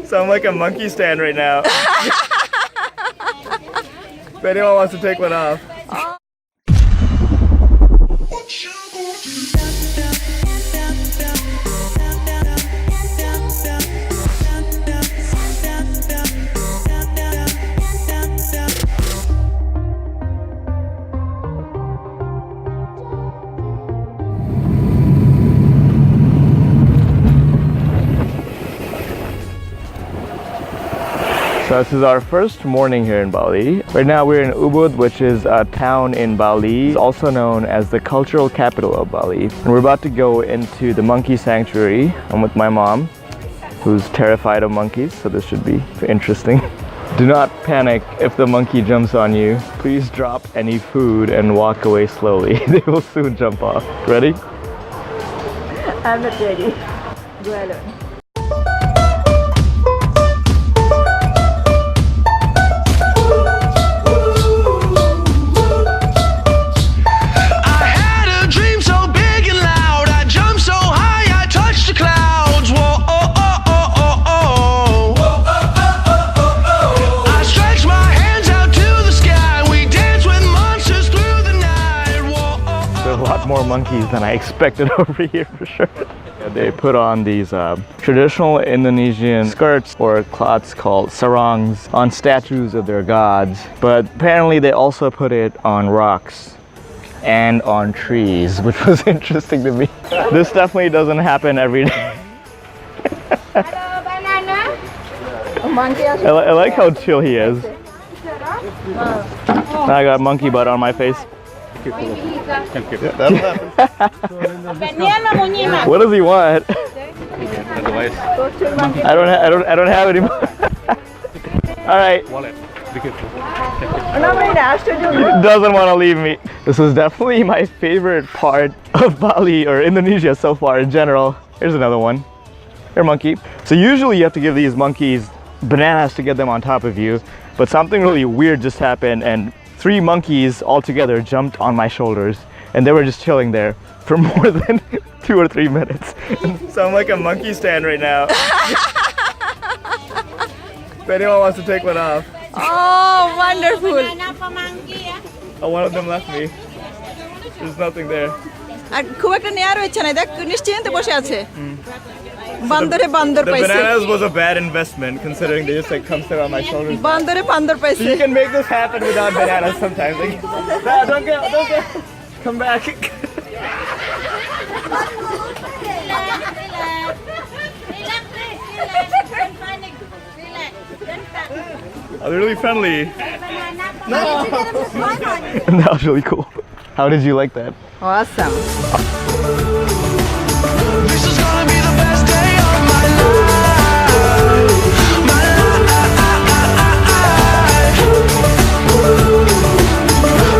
So I'm like a monkey stand right now. If anyone wants to take one off. So this is our first morning here in Bali. Right now we're in Ubud, which is a town in Bali. It's also known as the cultural capital of Bali. And we're about to go into the monkey sanctuary. I'm with my mom, who's terrified of monkeys, so this should be interesting. Do not panic if the monkey jumps on you. Please drop any food and walk away slowly. They will soon jump off. Ready? I'm not ready. Go alone. More monkeys than I expected over here for sure. They put on these traditional Indonesian skirts or cloths called sarongs on statues of their gods, but apparently they also put it on rocks and on trees, which was interesting to me. This definitely doesn't happen every day. Hello, banana. A monkey. I like how chill he is. Now I got monkey butt on my face. Thank you. What does he want? Otherwise, I don't have any more. All right. wallet. Be careful. He doesn't want to leave me. This was definitely my favorite part of Bali or Indonesia so far in general. Here's another one. Here, monkey. So usually you have to give these monkeys bananas to get them on top of you, but something really weird just happened and 3 monkeys all together jumped on my shoulders and they were just chilling there for more than 2 or 3 minutes. So I'm like a monkey stand right now. If anyone wants to take one off. Oh, wonderful. Oh, one of them left me. There's nothing there. আর খুব একটা নেয়ার হচ্ছে না দেখ নিশ্চিন্তে বসে আছে বান্দরে বান্দর The পাইছে bananas was a bad investment considering they just like come sit on my shoulders. বান্দরে বান্দর So পাইছে you can make this happen without bananas sometimes. Like, nah, don't go. Come back. Oh, they're really friendly. No. That was really cool. How did you like that? awesome This is gonna be the best day of my life. My life.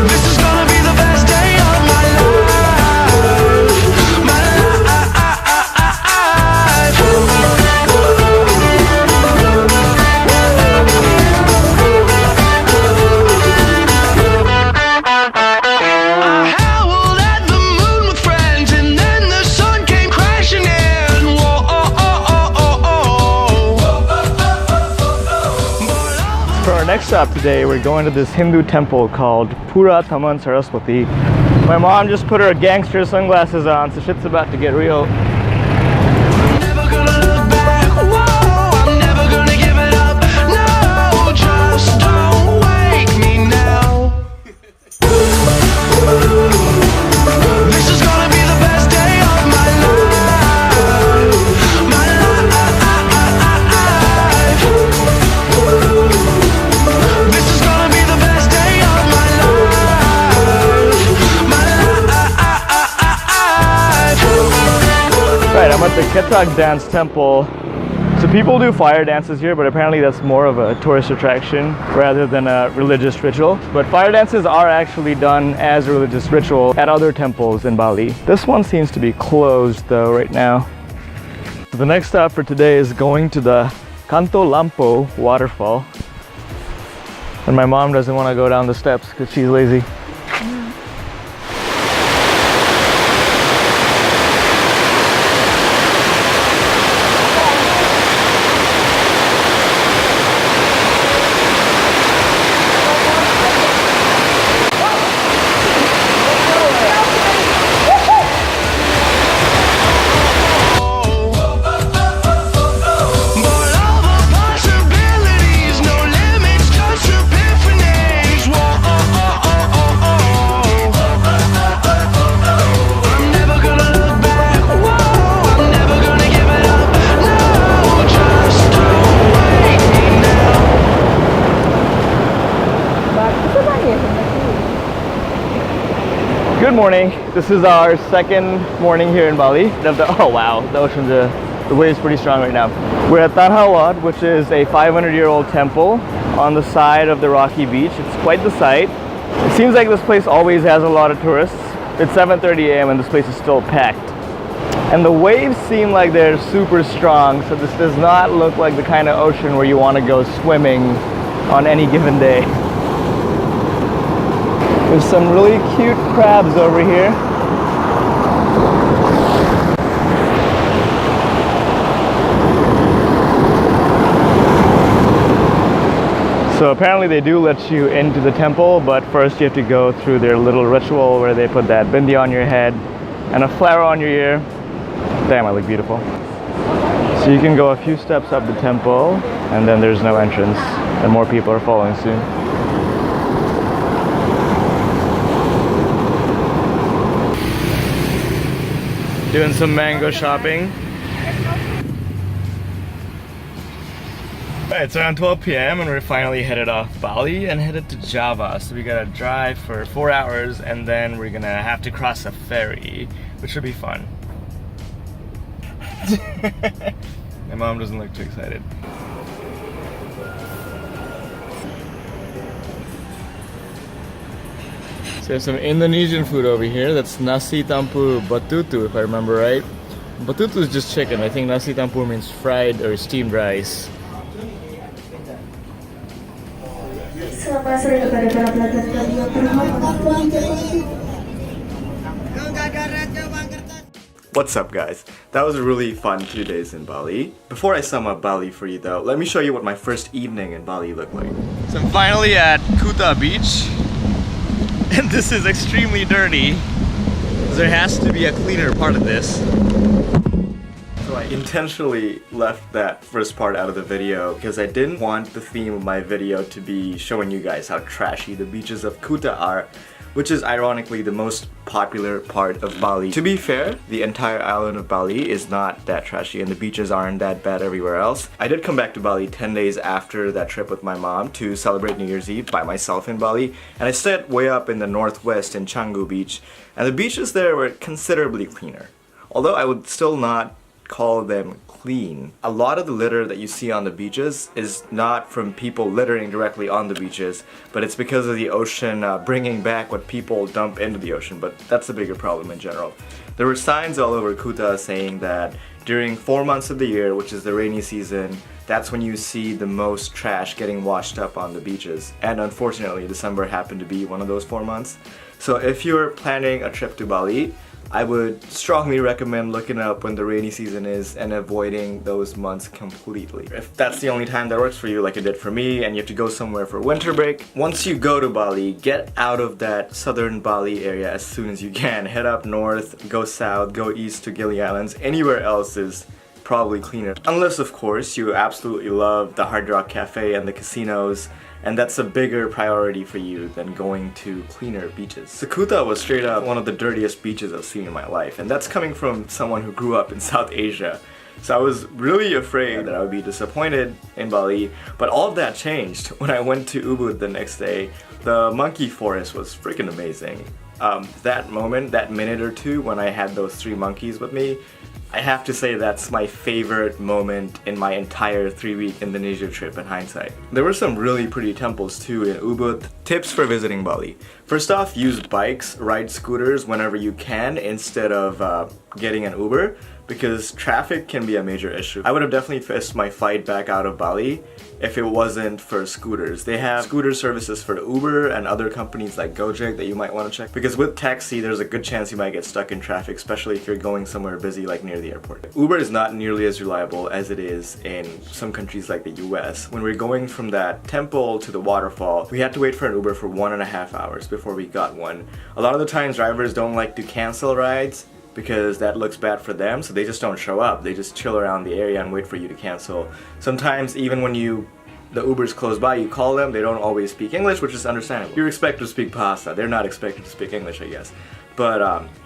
This is gonna be the best day of my life. My Next stop today, we're going to this Hindu temple called Pura Taman Saraswati. My mom just put her gangster sunglasses on, so shit's about to get real. I'm at the Ketak Dance Temple. So people do fire dances here, but apparently that's more of a tourist attraction rather than a religious ritual. But fire dances are actually done as a religious ritual at other temples in Bali. This one seems to be closed though right now. So the next stop for today is going to the Kanto Lampo waterfall. And my mom doesn't want to go down the steps because she's lazy. morning. This is our second morning here in Bali. Oh wow, the wave's pretty strong right now. We're at Tan Hua Wat, which is a 500-year-old temple on the side of the rocky beach. It's quite the sight. It seems like this place always has a lot of tourists. It's 7:30 a.m. and this place is still packed. And the waves seem like they're super strong, so this does not look like the kind of ocean where you want to go swimming on any given day. There's some really cute crabs over here. So apparently they do let you into the temple, but first you have to go through their little ritual where they put that bindi on your head and a flower on your ear. Damn, I look beautiful. So you can go a few steps up the temple and then there's no entrance and more people are following soon. Doing some mango shopping. It's around 12 p.m. and we're finally headed off Bali and headed to Java. So we gotta drive for 4 hours and then we're gonna have to cross a ferry, which should be fun. My mom doesn't look too excited. So there's some Indonesian food over here. That's nasi tampur batutu, if I remember right. Batutu is just chicken. I think nasi tampur means fried or steamed rice. What's up guys? That was a really fun 2 days in Bali. Before I sum up Bali for you though, let me show you what my first evening in Bali looked like. So I'm finally at Kuta Beach. And this is extremely dirty. There has to be a cleaner part of this. So I intentionally left that first part out of the video because I didn't want the theme of my video to be showing you guys how trashy the beaches of Kuta are, which is ironically the most popular part of Bali. To be fair, the entire island of Bali is not that trashy and the beaches aren't that bad everywhere else. I did come back to Bali 10 days after that trip with my mom to celebrate New Year's Eve by myself in Bali, and I stayed way up in the northwest in Canggu Beach, and the beaches there were considerably cleaner. Although I would still not call them clean. A lot of the litter that you see on the beaches is not from people littering directly on the beaches, but it's because of the ocean bringing back what people dump into the ocean, but that's a bigger problem in general. There were signs all over Kuta saying that during 4 months of the year, which is the rainy season, that's when you see the most trash getting washed up on the beaches. And unfortunately, December happened to be one of those 4 months. So if you're planning a trip to Bali, I would strongly recommend looking up when the rainy season is and avoiding those months completely. If that's the only time that works for you, like it did for me, and you have to go somewhere for winter break, once you go to Bali, get out of that southern Bali area as soon as you can. Head up north, go south, go east to Gili Islands. Anywhere else is probably cleaner. Unless, of course, you absolutely love the Hard Rock Cafe and the casinos, and that's a bigger priority for you than going to cleaner beaches. So Kuta was straight up one of the dirtiest beaches I've seen in my life, and that's coming from someone who grew up in South Asia. So I was really afraid that I would be disappointed in Bali, but all of that changed when I went to Ubud the next day. The monkey forest was freaking amazing. That moment, that minute or two when I had those 3 monkeys with me, I have to say that's my favorite moment in my entire 3-week Indonesia trip in hindsight. There were some really pretty temples too in Ubud. Tips for visiting Bali. First off, use bikes, ride scooters whenever you can instead of getting an Uber, because traffic can be a major issue. I would have definitely missed my flight back out of Bali if it wasn't for scooters. They have scooter services for Uber and other companies like Gojek that you might want to check, because with taxi there's a good chance you might get stuck in traffic, especially if you're going somewhere busy like near the airport. Uber is not nearly as reliable as it is in some countries like the US. When we're going from that temple to the waterfall, we had to wait for an Uber for 1.5 hours before we got one. A lot of the times drivers don't like to cancel rides because that looks bad for them, so they just don't show up. They just chill around the area and wait for you to cancel. Sometimes even when the Uber's close by, you call them, they don't always speak English, which is understandable. You're expected to speak Bahasa, they're not expected to speak English, I guess. but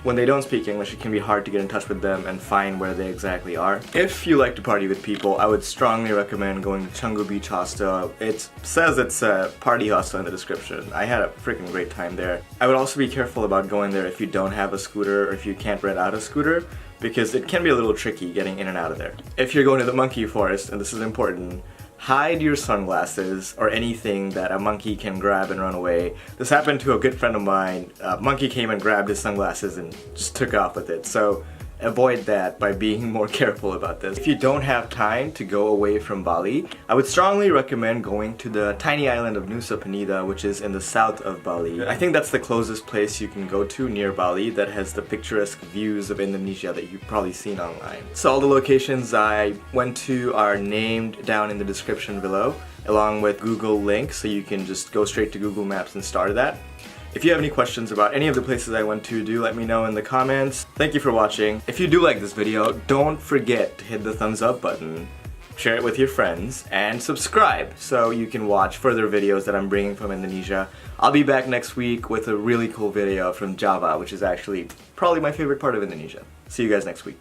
when they don't speak English, it can be hard to get in touch with them and find where they exactly are. If you like to party with people, I would strongly recommend going to Cheonggu Beach Hostel. It says it's a party hostel in the description. I had a freaking great time there. I would also be careful about going there if you don't have a scooter or if you can't rent out a scooter, because it can be a little tricky getting in and out of there. If you're going to the monkey forest, and this is important, hide your sunglasses or anything that a monkey can grab and run away. This happened to a good friend of mine. A monkey came and grabbed his sunglasses and just took off with it. So avoid that by being more careful about this. If you don't have time to go away from Bali, I would strongly recommend going to the tiny island of Nusa Penida, which is in the south of Bali. I think that's the closest place you can go to near Bali that has the picturesque views of Indonesia that you've probably seen online. So all the locations I went to are named down in the description below, along with Google links, so you can just go straight to Google Maps and start that. If you have any questions about any of the places I went to, do let me know in the comments. Thank you for watching. If you do like this video, don't forget to hit the thumbs up button, share it with your friends, and subscribe so you can watch further videos that I'm bringing from Indonesia. I'll be back next week with a really cool video from Java, which is actually probably my favorite part of Indonesia. See you guys next week.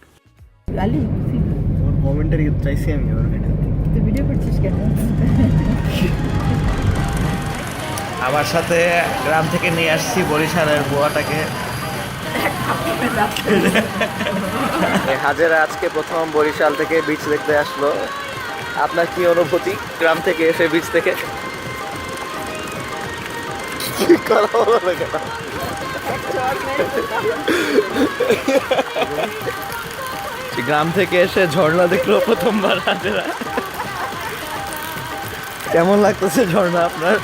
আমার সাথে গ্রাম থেকে নিয়ে আসছি বরিশালের বুয়াটাকে। হাজেরা আজকে প্রথম বরিশাল থেকে beach দেখতে আসলো। আপনার কি অনুভূতি গ্রাম থেকে এসে বিচ থেকে? গ্রাম থেকে এসে ঝর্ণা দেখলো প্রথমবার হাজেরা। কেমন লাগতেছে ঝর্ণা আপনার?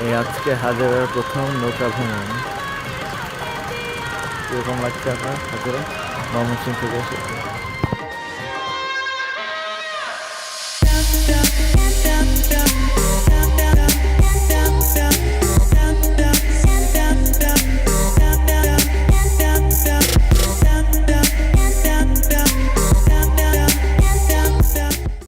এই আজকে হাজারার প্রথম নৌকা ভ্রমণ। কিরকম লাগছে আপনার হাজারা ময়মনসিংহ থেকে এসে?